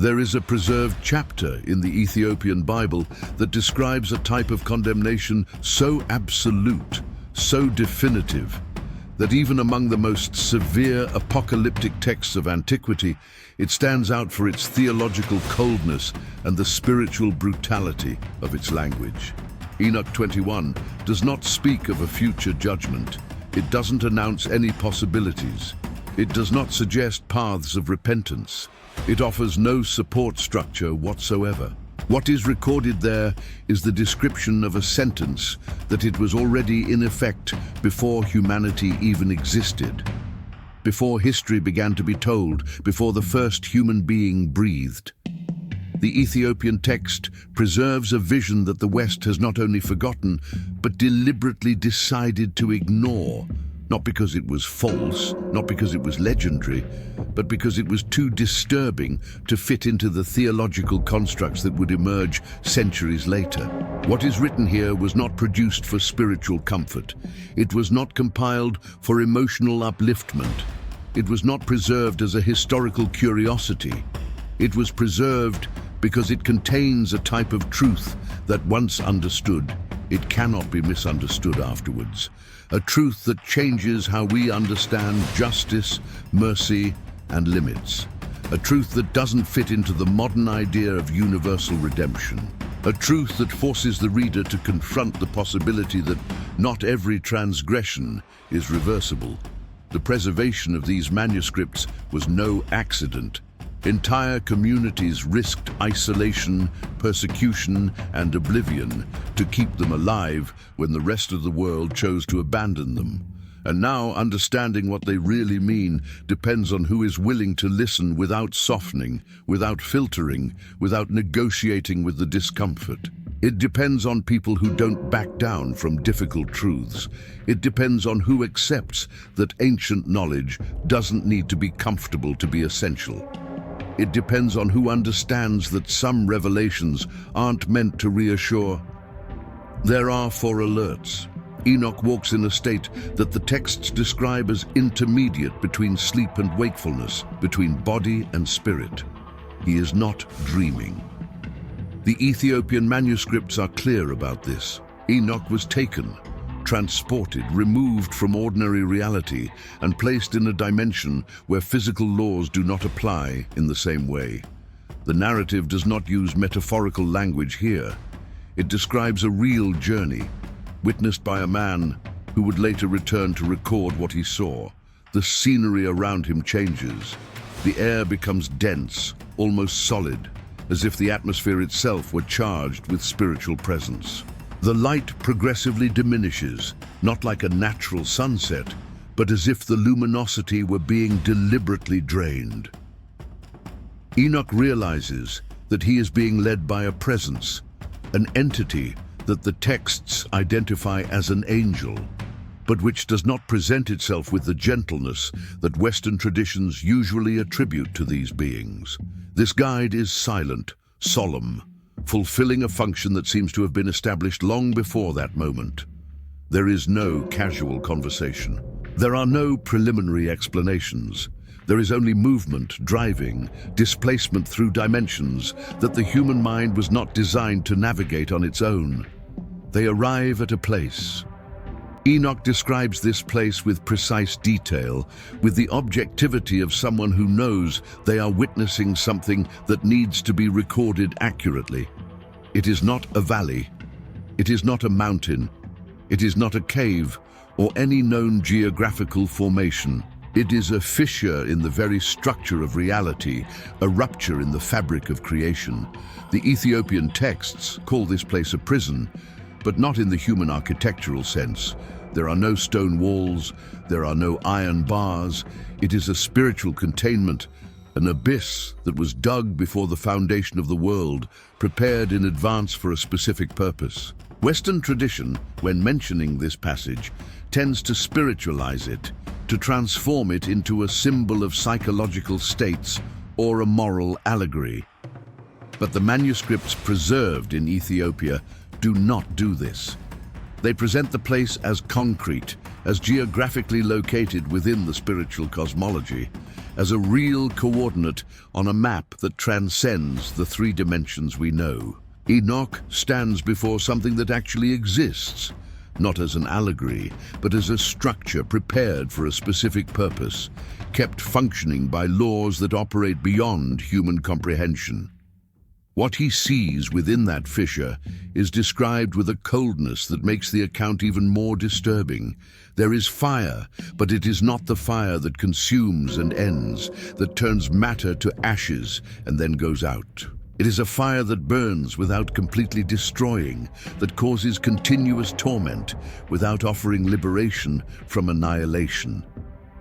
There is a preserved chapter in the Ethiopian Bible that describes a type of condemnation so absolute, so definitive, that even among the most severe apocalyptic texts of antiquity, it stands out for its theological coldness and the spiritual brutality of its language. Enoch 21 does not speak of a future judgment. It doesn't announce any possibilities. It does not suggest paths of repentance. It offers no support structure whatsoever. What is recorded there is the description of a sentence that it was already in effect before humanity even existed, before history began to be told, before the first human being breathed. The Ethiopian text preserves a vision that the West has not only forgotten, but deliberately decided to ignore, not because it was false, not because it was legendary, but because it was too disturbing to fit into the theological constructs that would emerge centuries later. What is written here was not produced for spiritual comfort. It was not compiled for emotional upliftment. It was not preserved as a historical curiosity. It was preserved because it contains a type of truth that once understood, it cannot be misunderstood afterwards. A truth that changes how we understand justice, mercy, and limits. A truth that doesn't fit into the modern idea of universal redemption. A truth that forces the reader to confront the possibility that not every transgression is reversible. The preservation of these manuscripts was no accident. Entire communities risked isolation, persecution, and oblivion to keep them alive when the rest of the world chose to abandon them. And now understanding what they really mean depends on who is willing to listen without softening, without filtering, without negotiating with the discomfort. It depends on people who don't back down from difficult truths. It depends on who accepts that ancient knowledge doesn't need to be comfortable to be essential. It depends on who understands that some revelations aren't meant to reassure. There are 4 alerts. Enoch walks in a state that the texts describe as intermediate between sleep and wakefulness, between body and spirit. He is not dreaming. The Ethiopian manuscripts are clear about this. Enoch was taken, transported, removed from ordinary reality, and placed in a dimension where physical laws do not apply in the same way. The narrative does not use metaphorical language here. It describes a real journey, witnessed by a man who would later return to record what he saw. The scenery around him changes. The air becomes dense, almost solid, as if the atmosphere itself were charged with spiritual presence. The light progressively diminishes, not like a natural sunset, but as if the luminosity were being deliberately drained. Enoch realizes that he is being led by a presence, an entity that the texts identify as an angel, but which does not present itself with the gentleness that Western traditions usually attribute to these beings. This guide is silent, solemn, fulfilling a function that seems to have been established long before that moment. There is no casual conversation. There are no preliminary explanations. There is only movement, driving, displacement through dimensions that the human mind was not designed to navigate on its own. They arrive at a place. Enoch describes this place with precise detail, with the objectivity of someone who knows they are witnessing something that needs to be recorded accurately. It is not a valley. It is not a mountain. It is not a cave or any known geographical formation. It is a fissure in the very structure of reality, a rupture in the fabric of creation. The Ethiopian texts call this place a prison, but not in the human architectural sense. There are no stone walls, there are no iron bars. It is a spiritual containment, an abyss that was dug before the foundation of the world, prepared in advance for a specific purpose. Western tradition, when mentioning this passage, tends to spiritualize it, to transform it into a symbol of psychological states or a moral allegory. But the manuscripts preserved in Ethiopia do not do this. They present the place as concrete, as geographically located within the spiritual cosmology, as a real coordinate on a map that transcends the three dimensions we know. Enoch stands before something that actually exists, not as an allegory, but as a structure prepared for a specific purpose, kept functioning by laws that operate beyond human comprehension. What he sees within that fissure is described with a coldness that makes the account even more disturbing. There is fire, but it is not the fire that consumes and ends, that turns matter to ashes and then goes out. It is a fire that burns without completely destroying, that causes continuous torment without offering liberation from annihilation.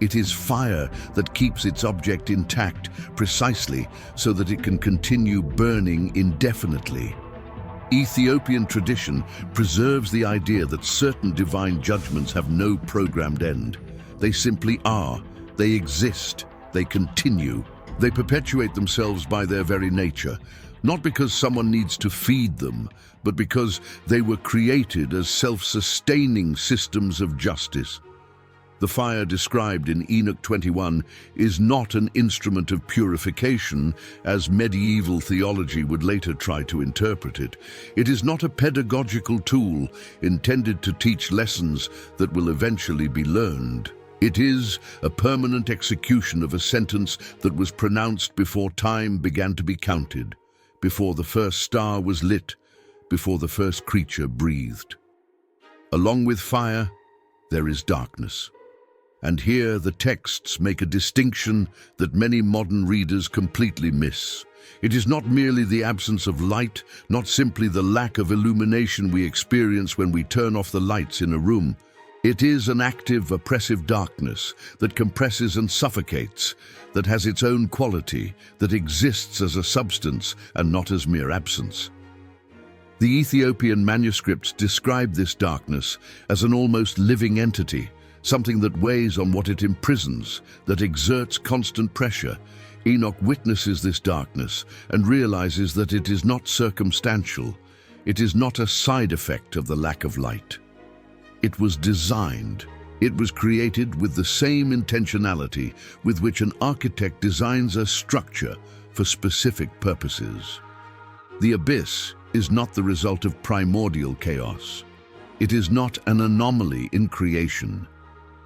It is fire that keeps its object intact precisely so that it can continue burning indefinitely. Ethiopian tradition preserves the idea that certain divine judgments have no programmed end. They simply are. They exist. They continue. They perpetuate themselves by their very nature, not because someone needs to feed them, but because they were created as self-sustaining systems of justice. The fire described in Enoch 21 is not an instrument of purification, as medieval theology would later try to interpret it. It is not a pedagogical tool intended to teach lessons that will eventually be learned. It is a permanent execution of a sentence that was pronounced before time began to be counted, before the first star was lit, before the first creature breathed. Along with fire, there is darkness. And here the texts make a distinction that many modern readers completely miss. It is not merely the absence of light, not simply the lack of illumination we experience when we turn off the lights in a room. It is an active, oppressive darkness that compresses and suffocates, that has its own quality, that exists as a substance and not as mere absence. The Ethiopian manuscripts describe this darkness as an almost living entity, something that weighs on what it imprisons, that exerts constant pressure. Enoch witnesses this darkness and realizes that it is not circumstantial. It is not a side effect of the lack of light. It was designed. It was created with the same intentionality with which an architect designs a structure for specific purposes. The abyss is not the result of primordial chaos. It is not an anomaly in creation.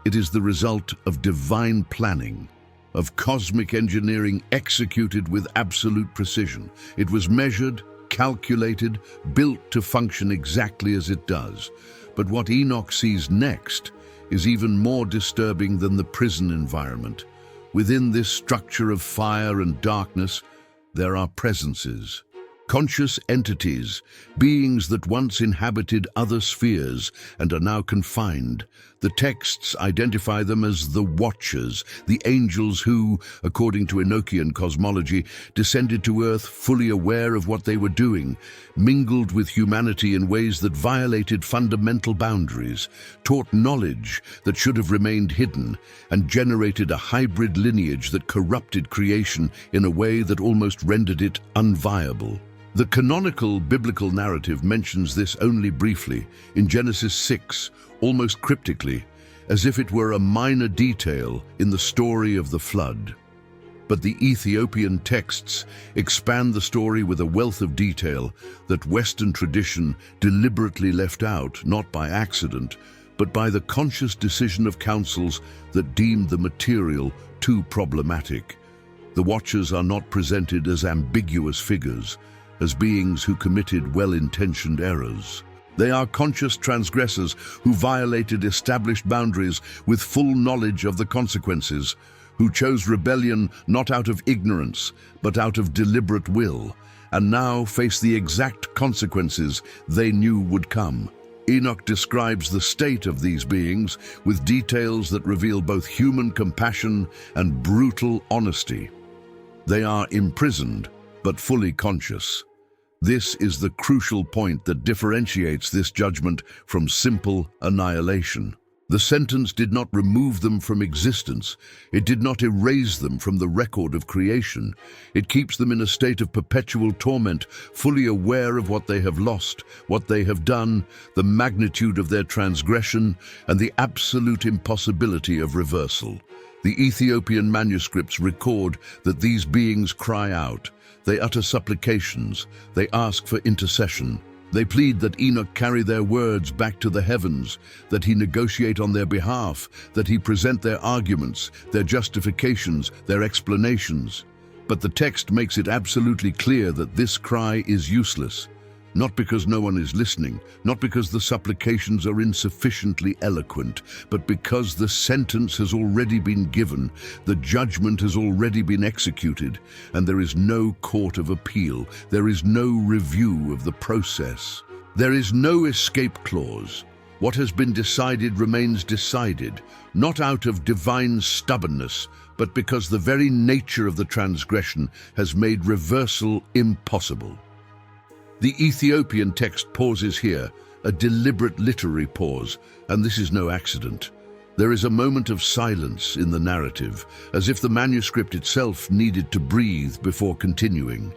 It is the result of divine planning, of cosmic engineering executed with absolute precision. It was measured, calculated, built to function exactly as it does. But what Enoch sees next is even more disturbing than the prison environment. Within this structure of fire and darkness, there are presences, conscious entities, beings that once inhabited other spheres and are now confined. The texts identify them as the Watchers, the angels who, according to Enochian cosmology, descended to Earth fully aware of what they were doing, mingled with humanity in ways that violated fundamental boundaries, taught knowledge that should have remained hidden, and generated a hybrid lineage that corrupted creation in a way that almost rendered it unviable. The canonical biblical narrative mentions this only briefly in Genesis 6, almost cryptically, as if it were a minor detail in the story of the flood. But the Ethiopian texts expand the story with a wealth of detail that Western tradition deliberately left out, not by accident, but by the conscious decision of councils that deemed the material too problematic. The Watchers are not presented as ambiguous figures, as beings who committed well-intentioned errors. They are conscious transgressors who violated established boundaries with full knowledge of the consequences, who chose rebellion not out of ignorance, but out of deliberate will, and now face the exact consequences they knew would come. Enoch describes the state of these beings with details that reveal both human compassion and brutal honesty. They are imprisoned, but fully conscious. This is the crucial point that differentiates this judgment from simple annihilation. The sentence did not remove them from existence. It did not erase them from the record of creation. It keeps them in a state of perpetual torment, fully aware of what they have lost, what they have done, the magnitude of their transgression, and the absolute impossibility of reversal. The Ethiopian manuscripts record that these beings cry out, they utter supplications, they ask for intercession. They plead that Enoch carry their words back to the heavens, that he negotiate on their behalf, that he present their arguments, their justifications, their explanations. But the text makes it absolutely clear that this cry is useless, not because no one is listening, not because the supplications are insufficiently eloquent, but because the sentence has already been given, the judgment has already been executed, and there is no court of appeal, there is no review of the process. There is no escape clause. What has been decided remains decided, not out of divine stubbornness, but because the very nature of the transgression has made reversal impossible. The Ethiopian text pauses here, a deliberate literary pause, and this is no accident. There is a moment of silence in the narrative, as if the manuscript itself needed to breathe before continuing,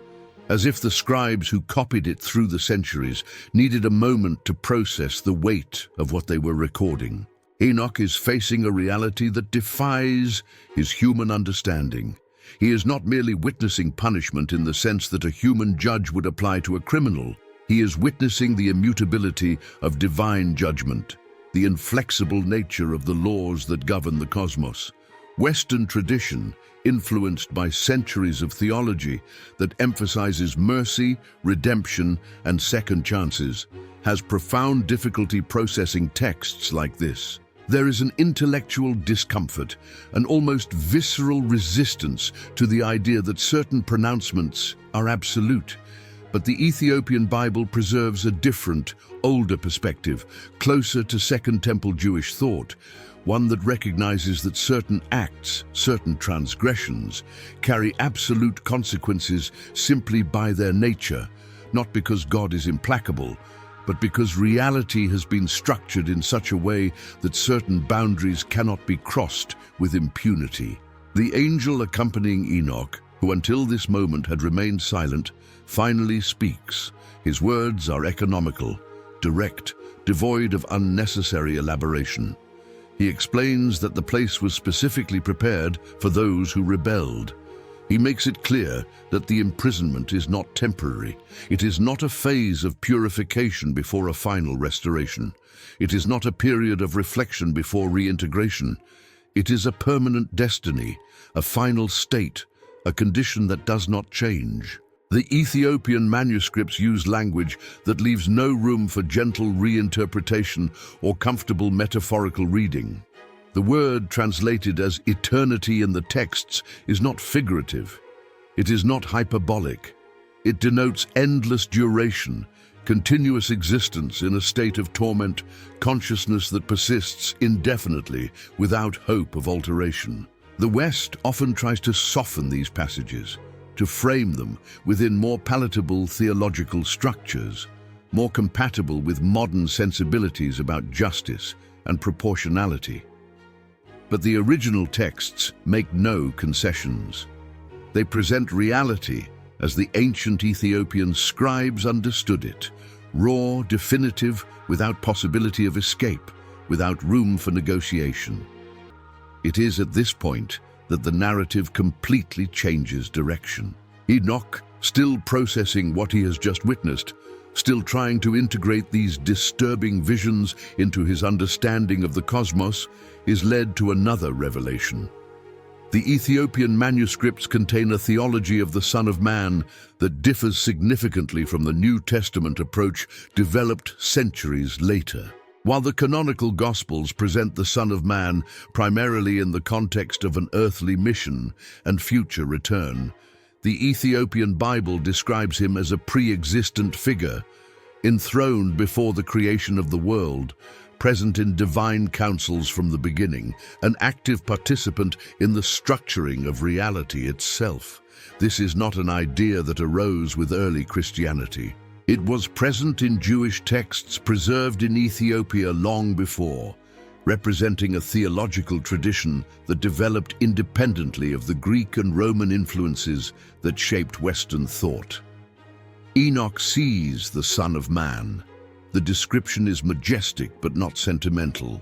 as if the scribes who copied it through the centuries needed a moment to process the weight of what they were recording. Enoch is facing a reality that defies his human understanding. He is not merely witnessing punishment in the sense that a human judge would apply to a criminal. He is witnessing the immutability of divine judgment, the inflexible nature of the laws that govern the cosmos. Western tradition, influenced by centuries of theology that emphasizes mercy, redemption, and second chances, has profound difficulty processing texts like this. There is an intellectual discomfort, an almost visceral resistance to the idea that certain pronouncements are absolute. But the Ethiopian Bible preserves a different, older perspective, closer to Second Temple Jewish thought, one that recognizes that certain acts, certain transgressions, carry absolute consequences simply by their nature, not because God is implacable, but because reality has been structured in such a way that certain boundaries cannot be crossed with impunity. The angel accompanying Enoch, who until this moment had remained silent, finally speaks. His words are economical, direct, devoid of unnecessary elaboration. He explains that the place was specifically prepared for those who rebelled. He makes it clear that the imprisonment is not temporary. It is not a phase of purification before a final restoration. It is not a period of reflection before reintegration. It is a permanent destiny, a final state, a condition that does not change. The Ethiopian manuscripts use language that leaves no room for gentle reinterpretation or comfortable metaphorical reading. The word translated as eternity in the texts is not figurative. It is not hyperbolic. It denotes endless duration, continuous existence in a state of torment, consciousness that persists indefinitely without hope of alteration. The West often tries to soften these passages, to frame them within more palatable theological structures, more compatible with modern sensibilities about justice and proportionality. But the original texts make no concessions. They present reality as the ancient Ethiopian scribes understood it, raw, definitive, without possibility of escape, without room for negotiation. It is at this point that the narrative completely changes direction. Enoch, still processing what he has just witnessed, still trying to integrate these disturbing visions into his understanding of the cosmos, is led to another revelation. The Ethiopian manuscripts contain a theology of the Son of Man that differs significantly from the New Testament approach developed centuries later. While the canonical Gospels present the Son of Man primarily in the context of an earthly mission and future return, the Ethiopian Bible describes him as a pre-existent figure, enthroned before the creation of the world, present in divine counsels from the beginning, an active participant in the structuring of reality itself. This is not an idea that arose with early Christianity. It was present in Jewish texts preserved in Ethiopia long before, representing a theological tradition that developed independently of the Greek and Roman influences that shaped Western thought. Enoch sees the Son of Man. The description is majestic but not sentimental.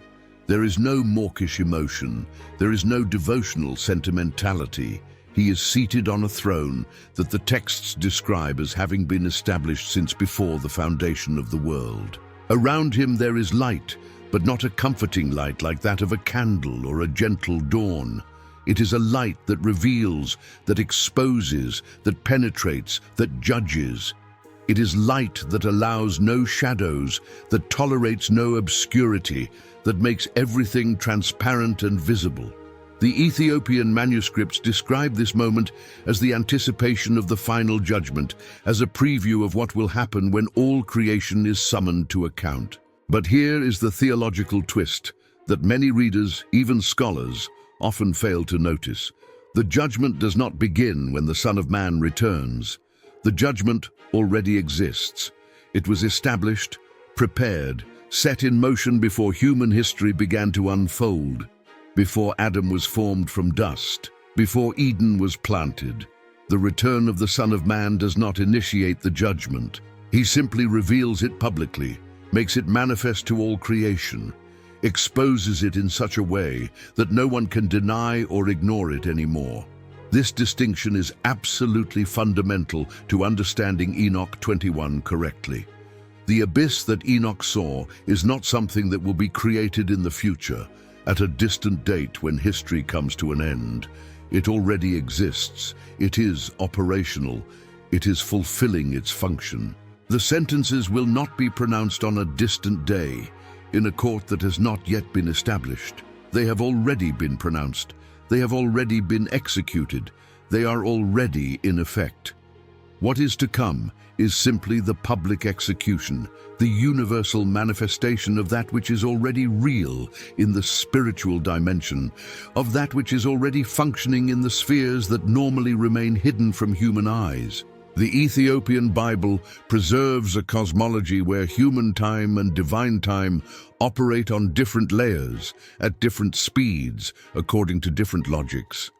There is no mawkish emotion. There is no devotional sentimentality. He is seated on a throne that the texts describe as having been established since before the foundation of the world. Around him there is light, but not a comforting light like that of a candle or a gentle dawn. It is a light that reveals, that exposes, that penetrates, that judges. It is light that allows no shadows, that tolerates no obscurity, that makes everything transparent and visible. The Ethiopian manuscripts describe this moment as the anticipation of the final judgment, as a preview of what will happen when all creation is summoned to account. But here is the theological twist that many readers, even scholars, often fail to notice. The judgment does not begin when the Son of Man returns. The judgment already exists. It was established, prepared, set in motion before human history began to unfold, before Adam was formed from dust, before Eden was planted. The return of the Son of Man does not initiate the judgment. He simply reveals it publicly, makes it manifest to all creation, exposes it in such a way that no one can deny or ignore it anymore. This distinction is absolutely fundamental to understanding Enoch 21 correctly. The abyss that Enoch saw is not something that will be created in the future, at a distant date when history comes to an end. It already exists. It is operational. It is fulfilling its function. The sentences will not be pronounced on a distant day, in a court that has not yet been established. They have already been pronounced. They have already been executed. They are already in effect. What is to come is simply the public execution, the universal manifestation of that which is already real in the spiritual dimension, of that which is already functioning in the spheres that normally remain hidden from human eyes. The Ethiopian Bible preserves a cosmology where human time and divine time operate on different layers, at different speeds, according to different logics.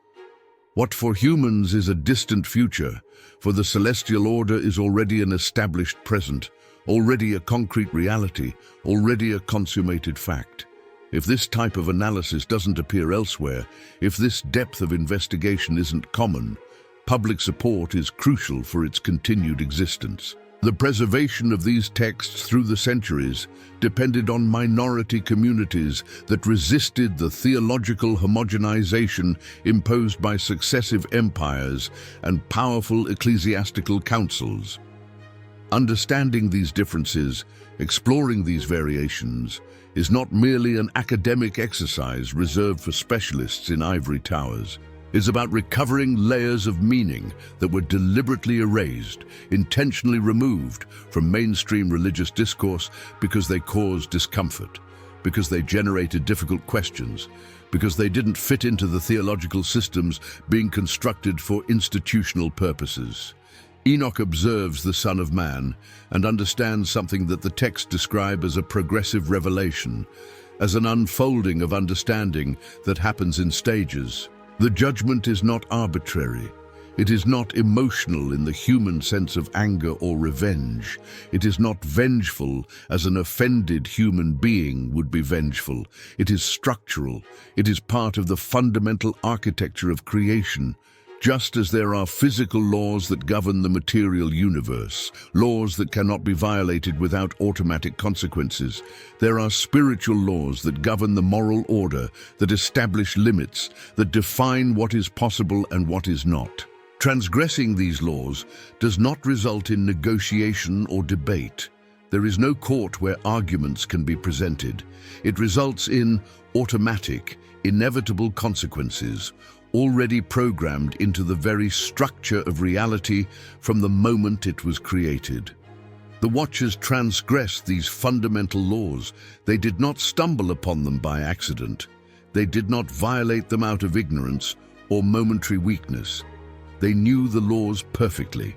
What for humans is a distant future, for the celestial order is already an established present, already a concrete reality, already a consummated fact. If this type of analysis doesn't appear elsewhere, if this depth of investigation isn't common, public support is crucial for its continued existence. The preservation of these texts through the centuries depended on minority communities that resisted the theological homogenization imposed by successive empires and powerful ecclesiastical councils. Understanding these differences, exploring these variations, is not merely an academic exercise reserved for specialists in ivory towers. It's about recovering layers of meaning that were deliberately erased, intentionally removed from mainstream religious discourse because they caused discomfort, because they generated difficult questions, because they didn't fit into the theological systems being constructed for institutional purposes. Enoch observes the Son of Man and understands something that the texts describe as a progressive revelation, as an unfolding of understanding that happens in stages. The judgment is not arbitrary. It is not emotional in the human sense of anger or revenge. It is not vengeful as an offended human being would be vengeful. It is structural. It is part of the fundamental architecture of creation. Just as there are physical laws that govern the material universe, laws that cannot be violated without automatic consequences, there are spiritual laws that govern the moral order, that establish limits, that define what is possible and what is not. Transgressing these laws does not result in negotiation or debate. There is no court where arguments can be presented. It results in automatic, inevitable consequences, already programmed into the very structure of reality from the moment it was created. The Watchers transgressed these fundamental laws. They did not stumble upon them by accident. They did not violate them out of ignorance or momentary weakness. They knew the laws perfectly.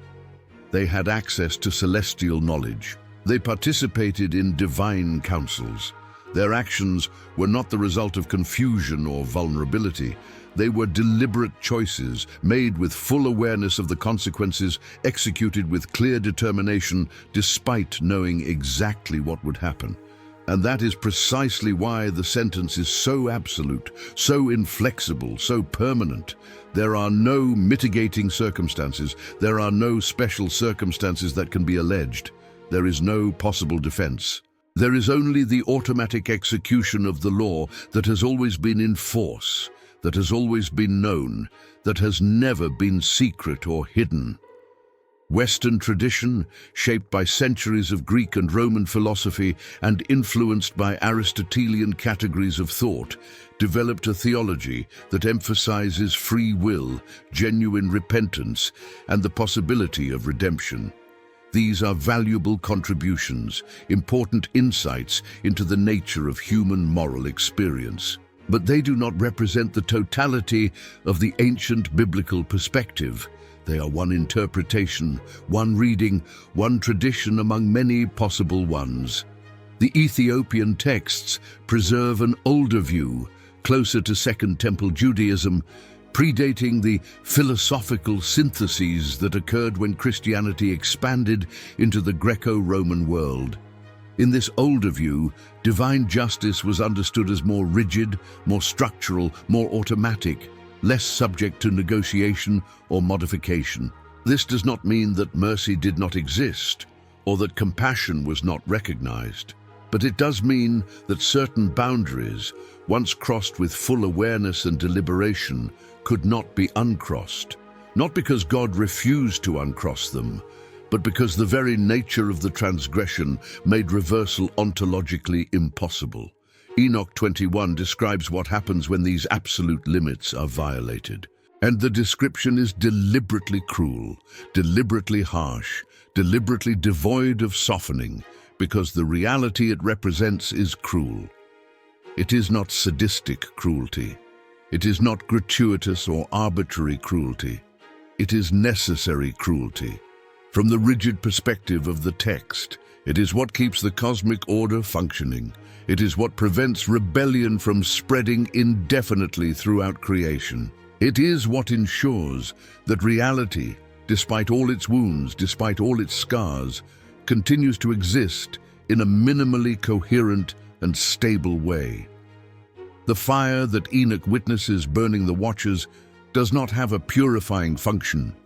They had access to celestial knowledge. They participated in divine councils. Their actions were not the result of confusion or vulnerability. They were deliberate choices, made with full awareness of the consequences, executed with clear determination, despite knowing exactly what would happen. And that is precisely why the sentence is so absolute, so inflexible, so permanent. There are no mitigating circumstances. There are no special circumstances that can be alleged. There is no possible defense. There is only the automatic execution of the law that has always been in force, that has always been known, that has never been secret or hidden. Western tradition, shaped by centuries of Greek and Roman philosophy and influenced by Aristotelian categories of thought, developed a theology that emphasizes free will, genuine repentance, and the possibility of redemption. These are valuable contributions, important insights into the nature of human moral experience. But they do not represent the totality of the ancient biblical perspective. They are one interpretation, one reading, one tradition among many possible ones. The Ethiopian texts preserve an older view, closer to Second Temple Judaism, predating the philosophical syntheses that occurred when Christianity expanded into the Greco-Roman world. In this older view, divine justice was understood as more rigid, more structural, more automatic, less subject to negotiation or modification. This does not mean that mercy did not exist or that compassion was not recognized, but it does mean that certain boundaries, once crossed with full awareness and deliberation, could not be uncrossed, not because God refused to uncross them, but because the very nature of the transgression made reversal ontologically impossible. Enoch 21 describes what happens when these absolute limits are violated. And the description is deliberately cruel, deliberately harsh, deliberately devoid of softening, because the reality it represents is cruel. It is not sadistic cruelty. It is not gratuitous or arbitrary cruelty. It is necessary cruelty. From the rigid perspective of the text, it is what keeps the cosmic order functioning. It is what prevents rebellion from spreading indefinitely throughout creation. It is what ensures that reality, despite all its wounds, despite all its scars, continues to exist in a minimally coherent and stable way. The fire that Enoch witnesses burning the watchers does not have a purifying function.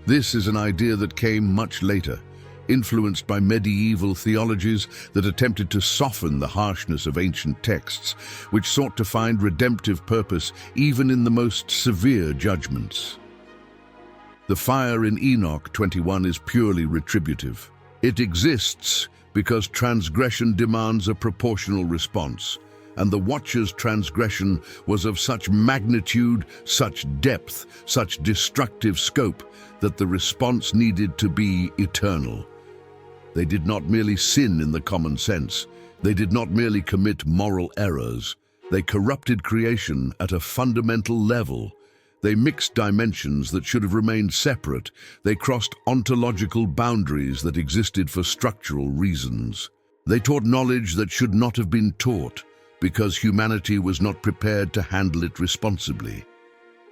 This is an idea that came much later, influenced by medieval theologies that attempted to soften the harshness of ancient texts, which sought to find redemptive purpose even in the most severe judgments. The fire in Enoch 21 is purely retributive. It exists because transgression demands a proportional response, and the watcher's transgression was of such magnitude, such depth, such destructive scope, that the response needed to be eternal. They did not merely sin in the common sense. They did not merely commit moral errors. They corrupted creation at a fundamental level. They mixed dimensions that should have remained separate. They crossed ontological boundaries that existed for structural reasons. They taught knowledge that should not have been taught, because humanity was not prepared to handle it responsibly.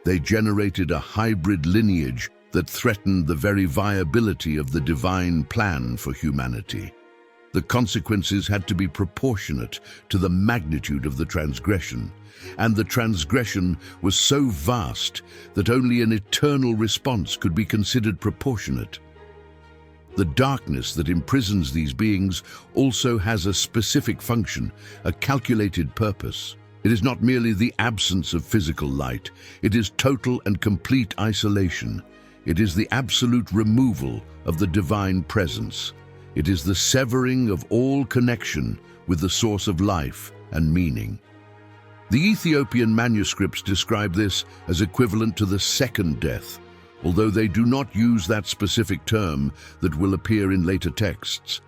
They generated a hybrid lineage that threatened the very viability of the divine plan for humanity. The consequences had to be proportionate to the magnitude of the transgression, and the transgression was so vast that only an eternal response could be considered proportionate. The darkness that imprisons these beings also has a specific function, a calculated purpose. It is not merely the absence of physical light, it is total and complete isolation. It is the absolute removal of the divine presence. It is the severing of all connection with the source of life and meaning. The Ethiopian manuscripts describe this as equivalent to the second death, although they do not use that specific term that will appear in later texts.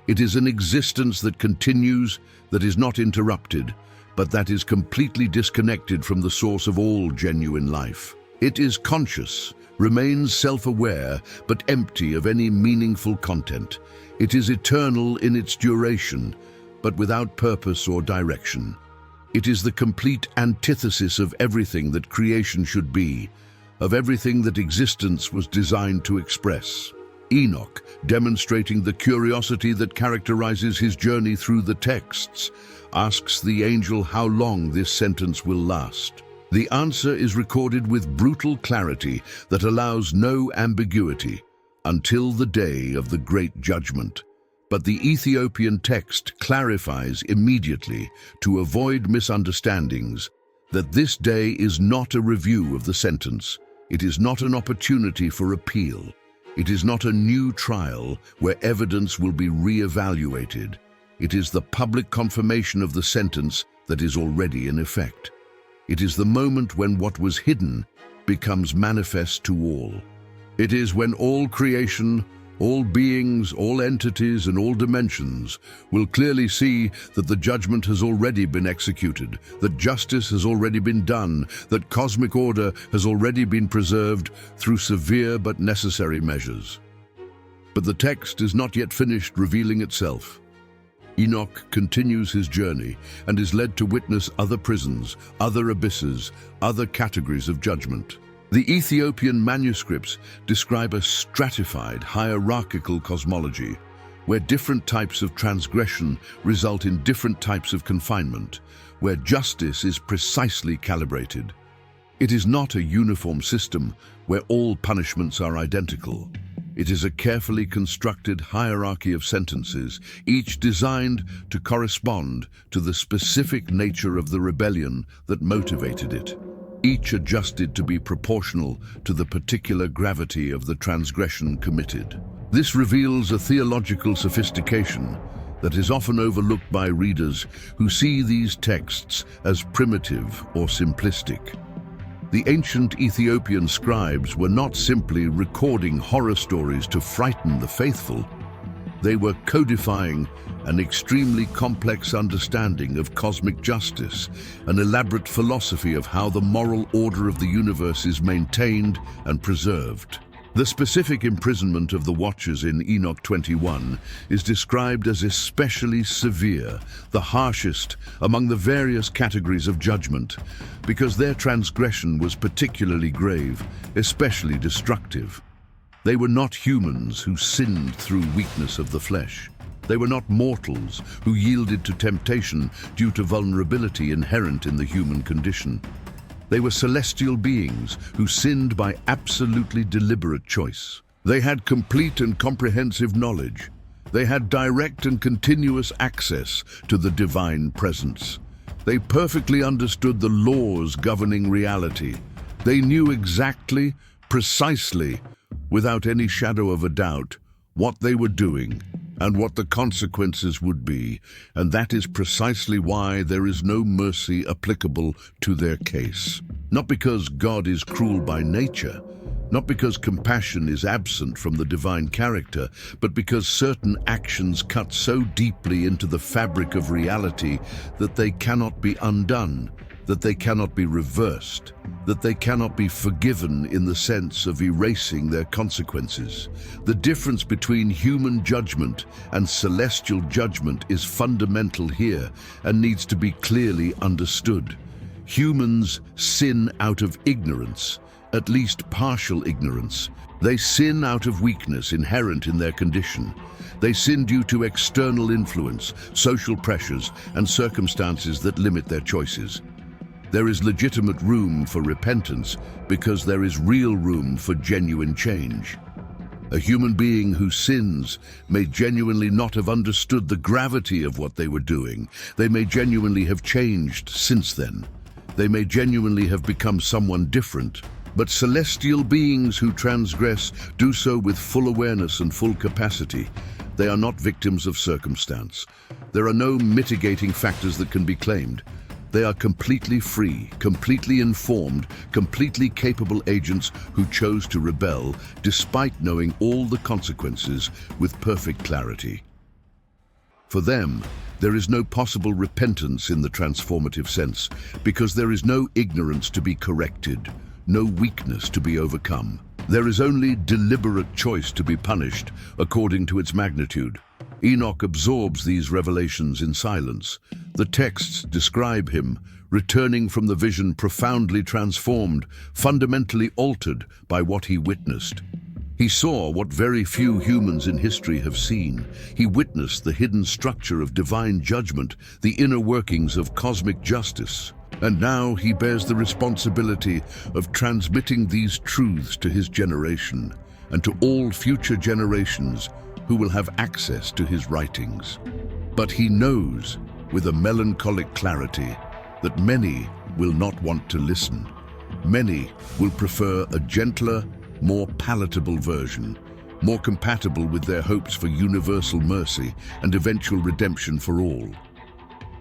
It is an existence that continues, that is not interrupted, but that is completely disconnected from the source of all genuine life. It is conscious, remains self-aware, but empty of any meaningful content. It is eternal in its duration, but without purpose or direction. It is the complete antithesis of everything that creation should be, of everything that existence was designed to express. Enoch, demonstrating the curiosity that characterizes his journey through the texts, asks the angel how long this sentence will last. The answer is recorded with brutal clarity that allows no ambiguity, until the day of the great judgment. But the Ethiopian text clarifies immediately, to avoid misunderstandings, that this day is not a review of the sentence. It is not an opportunity for appeal. It is not a new trial where evidence will be re-evaluated. It is the public confirmation of the sentence that is already in effect. It is the moment when what was hidden becomes manifest to all. It is when all creation, all beings, all entities, and all dimensions will clearly see that the judgment has already been executed, that justice has already been done, that cosmic order has already been preserved through severe but necessary measures. But the text is not yet finished revealing itself. Enoch continues his journey and is led to witness other prisons, other abysses, other categories of judgment. The Ethiopian manuscripts describe a stratified, hierarchical cosmology, where different types of transgression result in different types of confinement, where justice is precisely calibrated. It is not a uniform system where all punishments are identical. It is a carefully constructed hierarchy of sentences, each designed to correspond to the specific nature of the rebellion that motivated it, each adjusted to be proportional to the particular gravity of the transgression committed. This reveals a theological sophistication that is often overlooked by readers who see these texts as primitive or simplistic. The ancient Ethiopian scribes were not simply recording horror stories to frighten the faithful. They were codifying an extremely complex understanding of cosmic justice, an elaborate philosophy of how the moral order of the universe is maintained and preserved. The specific imprisonment of the watchers in Enoch 21 is described as especially severe, the harshest among the various categories of judgment, because their transgression was particularly grave, especially destructive. They were not humans who sinned through weakness of the flesh. They were not mortals who yielded to temptation due to vulnerability inherent in the human condition. They were celestial beings who sinned by absolutely deliberate choice. They had complete and comprehensive knowledge. They had direct and continuous access to the divine presence. They perfectly understood the laws governing reality. They knew exactly, precisely, without any shadow of a doubt, what they were doing and what the consequences would be, and that is precisely why there is no mercy applicable to their case. Not because God is cruel by nature, not because compassion is absent from the divine character, but because certain actions cut so deeply into the fabric of reality that they cannot be undone, that they cannot be reversed, that they cannot be forgiven in the sense of erasing their consequences. The difference between human judgment and celestial judgment is fundamental here and needs to be clearly understood. Humans sin out of ignorance, at least partial ignorance. They sin out of weakness inherent in their condition. They sin due to external influence, social pressures, and circumstances that limit their choices. There is legitimate room for repentance because there is real room for genuine change. A human being who sins may genuinely not have understood the gravity of what they were doing. They may genuinely have changed since then. They may genuinely have become someone different. But celestial beings who transgress do so with full awareness and full capacity. They are not victims of circumstance. There are no mitigating factors that can be claimed. They are completely free, completely informed, completely capable agents who chose to rebel despite knowing all the consequences with perfect clarity. For them, there is no possible repentance in the transformative sense because there is no ignorance to be corrected, no weakness to be overcome. There is only deliberate choice to be punished according to its magnitude. Enoch absorbs these revelations in silence. The texts describe him, returning from the vision profoundly transformed, fundamentally altered by what he witnessed. He saw what very few humans in history have seen. He witnessed the hidden structure of divine judgment, the inner workings of cosmic justice. And now he bears the responsibility of transmitting these truths to his generation and to all future generations who will have access to his writings. But he knows, with a melancholic clarity, that many will not want to listen. Many will prefer a gentler, more palatable version, more compatible with their hopes for universal mercy and eventual redemption for all.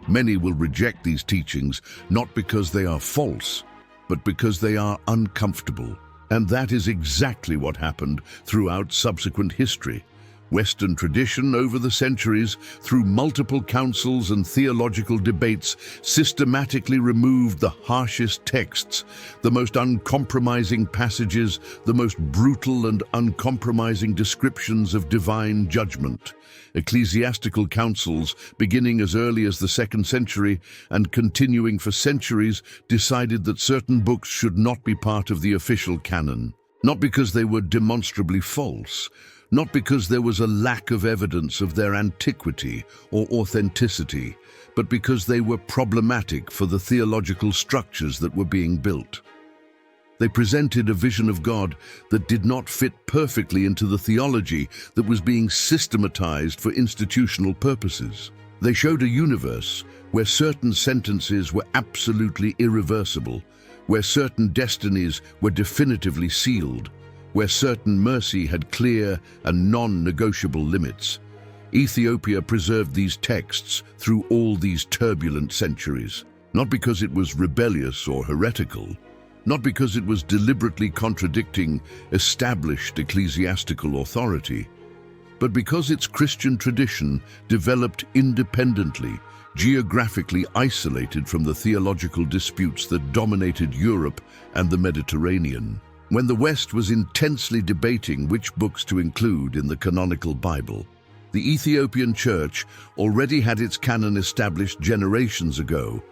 Many will reject these teachings not because they are false, but because they are uncomfortable. And that is exactly what happened throughout subsequent history. Western tradition over the centuries, through multiple councils and theological debates, systematically removed the harshest texts, the most uncompromising passages, the most brutal and uncompromising descriptions of divine judgment. Ecclesiastical councils, beginning as early as the 2nd century and continuing for centuries, decided that certain books should not be part of the official canon, not because they were demonstrably false, not because there was a lack of evidence of their antiquity or authenticity, but because they were problematic for the theological structures that were being built. They presented a vision of God that did not fit perfectly into the theology that was being systematized for institutional purposes. They showed a universe where certain sentences were absolutely irreversible, where certain destinies were definitively sealed, where certain mercy had clear and non-negotiable limits. Ethiopia preserved these texts through all these turbulent centuries, not because it was rebellious or heretical, not because it was deliberately contradicting established ecclesiastical authority, but because its Christian tradition developed independently, geographically isolated from the theological disputes that dominated Europe and the Mediterranean. When the West was intensely debating which books to include in the canonical Bible, the Ethiopian Church already had its canon established generations ago,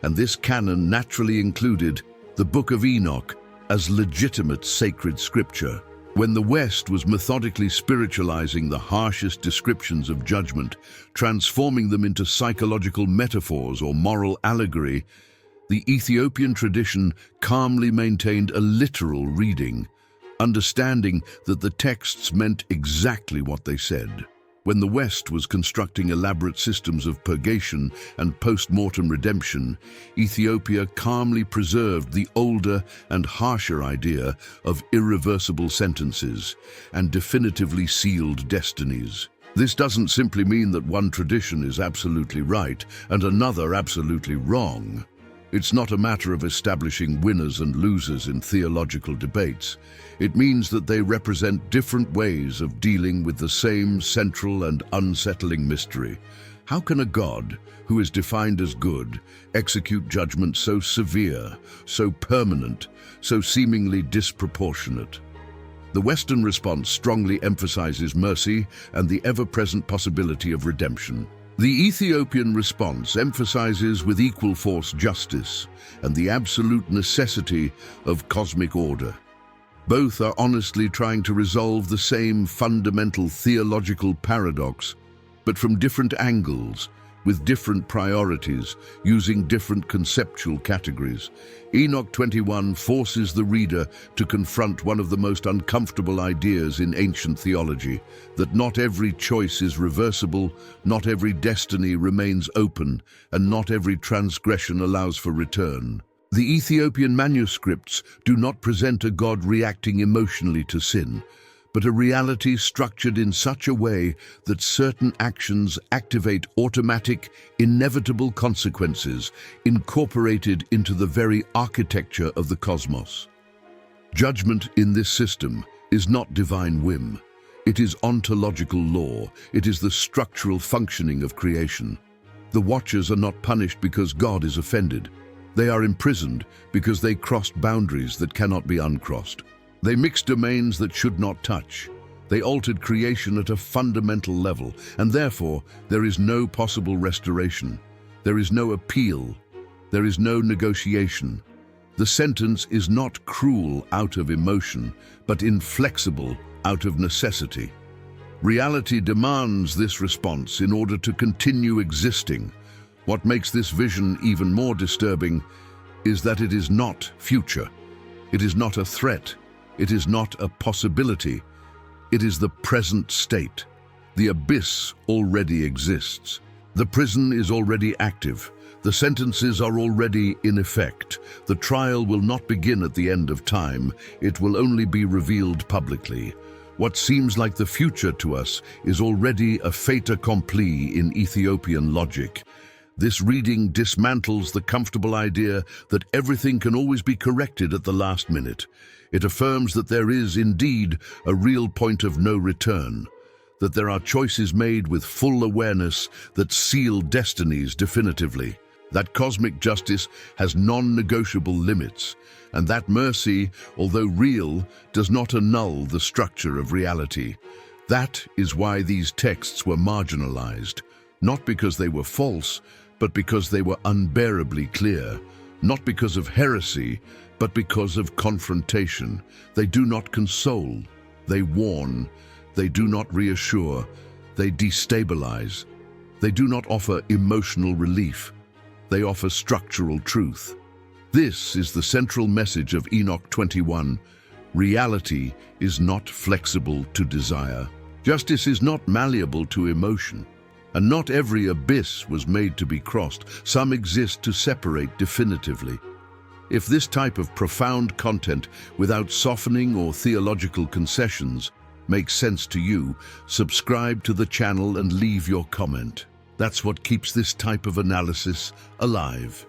and this canon naturally included the Book of Enoch as legitimate sacred scripture. When the West was methodically spiritualizing the harshest descriptions of judgment, transforming them into psychological metaphors or moral allegory, the Ethiopian tradition calmly maintained a literal reading, understanding that the texts meant exactly what they said. When the West was constructing elaborate systems of purgation and post-mortem redemption, Ethiopia calmly preserved the older and harsher idea of irreversible sentences and definitively sealed destinies. This doesn't simply mean that one tradition is absolutely right and another absolutely wrong. It's not a matter of establishing winners and losers in theological debates. It means that they represent different ways of dealing with the same central and unsettling mystery. How can a God, who is defined as good, execute judgment so severe, so permanent, so seemingly disproportionate? The Western response strongly emphasizes mercy and the ever-present possibility of redemption. The Ethiopian response emphasizes with equal force justice and the absolute necessity of cosmic order. Both are honestly trying to resolve the same fundamental theological paradox, but from different angles, with different priorities, using different conceptual categories. Enoch 21 forces the reader to confront one of the most uncomfortable ideas in ancient theology, that not every choice is reversible, not every destiny remains open, and not every transgression allows for return. The Ethiopian manuscripts do not present a God reacting emotionally to sin, but a reality structured in such a way that certain actions activate automatic, inevitable consequences incorporated into the very architecture of the cosmos. Judgment in this system is not divine whim. It is ontological law. It is the structural functioning of creation. The watchers are not punished because God is offended. They are imprisoned because they crossed boundaries that cannot be uncrossed. They mixed domains that should not touch. They altered creation at a fundamental level, and therefore there is no possible restoration. There is no appeal. There is no negotiation. The sentence is not cruel out of emotion, but inflexible out of necessity. Reality demands this response in order to continue existing. What makes this vision even more disturbing is that it is not future. It is not a threat. It is not a possibility. It is the present state. The abyss already exists. The prison is already active. The sentences are already in effect. The trial will not begin at the end of time. It will only be revealed publicly. What seems like the future to us is already a fait accompli in Ethiopian logic. This reading dismantles the comfortable idea that everything can always be corrected at the last minute. It affirms that there is indeed a real point of no return, that there are choices made with full awareness that seal destinies definitively, that cosmic justice has non-negotiable limits, and that mercy, although real, does not annul the structure of reality. That is why these texts were marginalized, not because they were false, but because they were unbearably clear, not because of heresy, but because of confrontation. They do not console, they warn, they do not reassure, they destabilize. They do not offer emotional relief, they offer structural truth. This is the central message of Enoch 21. Reality is not flexible to desire. Justice is not malleable to emotion. And not every abyss was made to be crossed. Some exist to separate definitively. If this type of profound content, without softening or theological concessions, makes sense to you, subscribe to the channel and leave your comment. That's what keeps this type of analysis alive.